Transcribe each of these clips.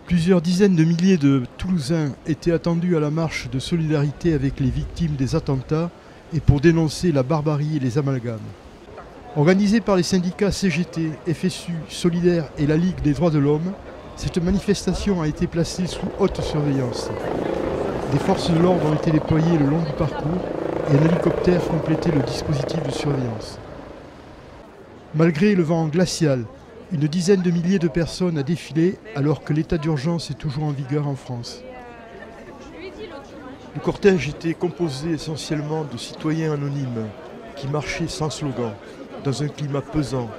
Plusieurs dizaines de milliers de Toulousains étaient attendus à la marche de solidarité avec les victimes des attentats et pour dénoncer la barbarie et les amalgames. Organisée par les syndicats CGT, FSU, Solidaires et la Ligue des droits de l'homme, cette manifestation a été placée sous haute surveillance. Des forces de l'ordre ont été déployées le long du parcours et un hélicoptère complétait le dispositif de surveillance. Malgré le vent glacial, une dizaine de milliers de personnes a défilé alors que l'état d'urgence est toujours en vigueur en France. Le cortège était composé essentiellement de citoyens anonymes qui marchaient sans slogan, dans un climat pesant,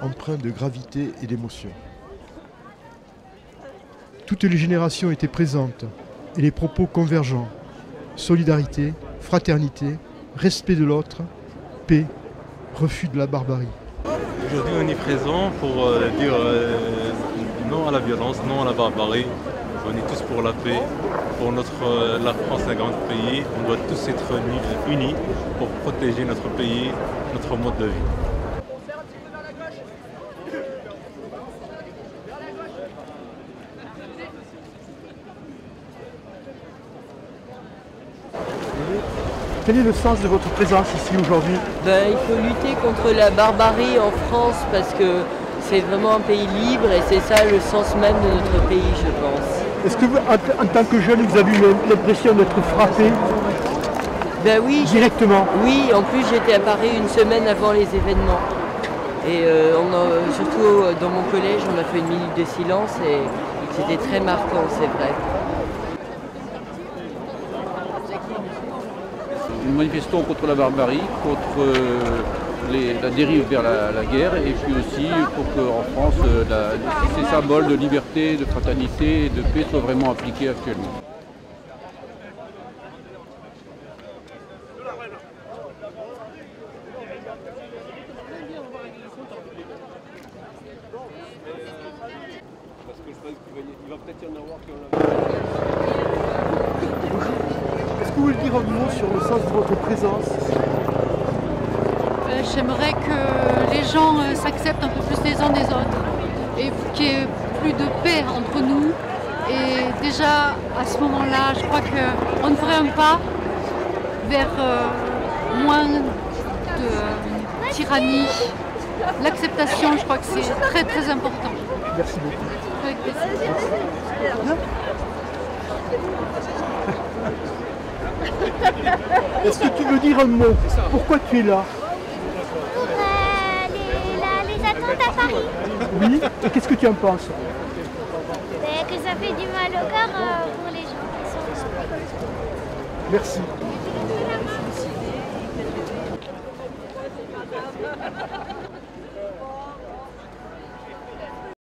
empreint de gravité et d'émotion. Toutes les générations étaient présentes et les propos convergents. Solidarité, fraternité, respect de l'autre, paix, refus de la barbarie. Aujourd'hui, on est présent pour dire non à la violence, non à la barbarie. On est tous pour la paix, pour la France, un grand pays. On doit tous être unis pour protéger notre pays, notre mode de vie. Quel est le sens de votre présence ici aujourd'hui? Il faut lutter contre la barbarie en France parce que c'est vraiment un pays libre et c'est ça le sens même de notre pays, je pense. Est-ce que vous, en tant que jeune, vous avez eu l'impression d'être frappé Oui, directement? Oui, en plus j'étais à Paris une semaine avant les événements. Et surtout dans mon collège, on a fait une minute de silence et c'était très marquant, c'est vrai. Nous manifestons contre la barbarie, contre la dérive vers la guerre et puis aussi pour qu'en France, ces symboles de liberté, de fraternité et de paix soient vraiment appliqués actuellement. Parce que je pense qu'il va peut-être y en avoir qui ont la... Est-ce que vous voulez dire un mot sur le sens de votre présence? J'aimerais que les gens s'acceptent un peu plus les uns des autres et qu'il y ait plus de paix entre nous. Et déjà, à ce moment-là, je crois qu'on ferait un pas vers moins de tyrannie. L'acceptation, je crois que c'est très très important. Merci beaucoup. Avec plaisir. Est-ce que tu veux dire un mot? Pourquoi tu es là? Les attentes à Paris. Oui. Et qu'est-ce que tu en penses? Que ça fait du mal au cœur pour les gens qui sont là. Merci.